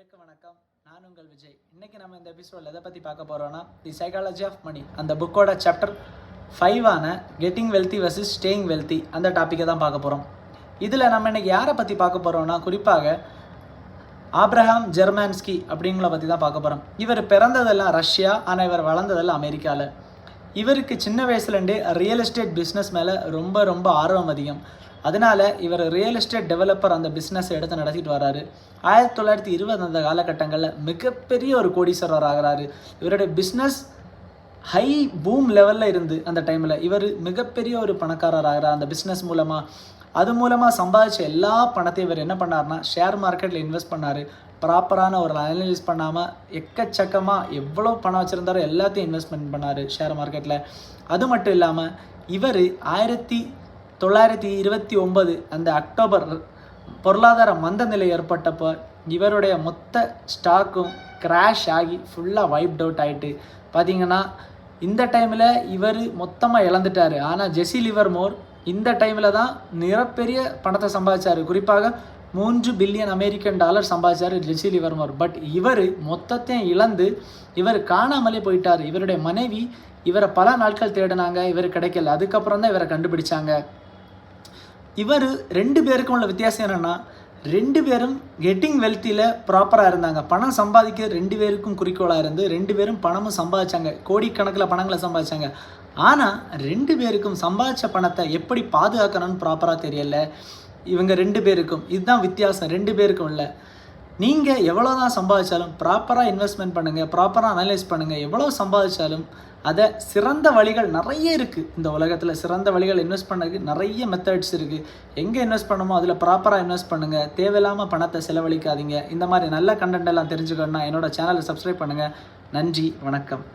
அனைவருக்கும் வணக்கம். நான் உங்கள் விஜய். இன்னைக்கு நம்ம இந்த எபிசோடில் எதை பற்றி பார்க்க போகிறோன்னா தி சைக்காலஜி ஆஃப் மணி அந்த புக்கோட chapter 5 getting wealthy versus staying wealthy அந்த டாப்பிக்கை தான் பார்க்க போகிறோம். இதில் நம்ம இன்னைக்கு யாரை பற்றி பார்க்க போகிறோன்னா குறிப்பாக ஆப்ரஹாம் ஜெர்மான்ஸ்கி அப்படிங்கள பற்றி தான் பார்க்க போகிறோம். இவர் பிறந்ததெல்லாம் ரஷ்யா, ஆனால் இவர் வளர்ந்ததெல்லாம் அமெரிக்காவில். இவருக்கு சின்ன வயசுலேருந்தே ரியல் எஸ்டேட் பிஸ்னஸ் மேலே ரொம்ப ஆர்வம் அதிகம். அதனால் இவர் ரியல் எஸ்டேட் டெவலப்பர் அந்த பிஸ்னஸை எடுத்து நடத்திட்டு வர்றாரு. 1920 அந்த காலகட்டங்களில் மிகப்பெரிய ஒரு கோடீஸ்வரர் ஆகிறாரு. இவருடைய பிஸ்னஸ் ஹை பூம் லெவலில் இருந்து அந்த டைமில் இவர் மிகப்பெரிய ஒரு பணக்காரர் ஆகிறார் அந்த பிஸ்னஸ் மூலமாக. அது மூலமாக சம்பாதிச்ச எல்லா பணத்தையும் இவர் என்ன பண்ணார்னா ஷேர் மார்க்கெட்டில் இன்வெஸ்ட் பண்ணார். ப்ராப்பரான ஒரு அனலைஸ் பண்ணாமல் எக்கச்சக்கமாக எவ்வளோ பணம் வச்சுருந்தாரோ எல்லாத்தையும் இன்வெஸ்ட்மெண்ட் பண்ணார் ஷேர் மார்க்கெட்டில். அது மட்டும் இல்லாமல் இவர் 1929 அந்த அக்டோபர் பொருளாதார மந்த நிலை ஏற்பட்டப்போ இவருடைய மொத்த ஸ்டாக்கும் கிராஷ் ஆகி ஃபுல்லாக வைப்ட் அவுட் ஆகிட்டு பார்த்திங்கன்னா இந்த டைமில் இவர் மொத்தமாக இழந்துட்டார். ஆனால் ஜெசி லிவர்மோர் இந்த டைமில் தான் மிகப்பெரிய பணத்தை சம்பாதிச்சார். குறிப்பாக $3 billion American சம்பாதிச்சார் Jesi Livermore. But இவர் மொத்தத்தையும் இழந்து இவர் காணாமலே போயிட்டார். இவருடைய மனைவி இவரை பல நாட்கள் தேடினாங்க, இவர் கிடைக்கல. அதுக்கப்புறம் தான் இவரை கண்டுபிடிச்சாங்க. இவர் 2 பேருக்கும் உள்ள வித்தியாசம் என்னென்னா 2 பேரும் கெட்டிங் வெல்த்தியில் ப்ராப்பராக இருந்தாங்க. பணம் சம்பாதிக்க 2 பேருக்கும் குறிக்கோளாக இருந்து 2 பேரும் பணமும் சம்பாதிச்சாங்க, கோடிக்கணக்கில் பணங்களை சம்பாதிச்சாங்க. ஆனால் 2 பேருக்கும் சம்பாதிச்ச பணத்தை எப்படி பாதுகாக்கணும்னு ப்ராப்பராக தெரியல இவங்க 2 பேருக்கும். இதுதான் வித்தியாசம் 2 பேருக்கும் இல்லை. நீங்கள் எவ்வளோ தான் சம்பாதிச்சாலும் ப்ராப்பராக இன்வெஸ்ட்மெண்ட் பண்ணுங்கள், ப்ராப்பராக அனலைஸ் பண்ணுங்கள். எவ்வளோ சம்பாதிச்சாலும் அதை சிறந்த வழிகள் நிறைய இருக்குது இந்த உலகத்தில். சிறந்த வழிகள் இன்வெஸ்ட் பண்ணதுக்கு நிறைய மெத்தட்ஸ் இருக்குது. எங்கே இன்வெஸ்ட் பண்ணுமோ அதில் ப்ராப்பராக இன்வெஸ்ட் பண்ணுங்கள். தேவையில்லாமல் பணத்தை செலவழிக்காதீங்க. இந்த மாதிரி நல்ல கண்டென்ட் எல்லாம் தெரிஞ்சுக்கணுன்னா என்னோட சேனலை சப்ஸ்கிரைப் பண்ணுங்கள். நன்றி, வணக்கம்.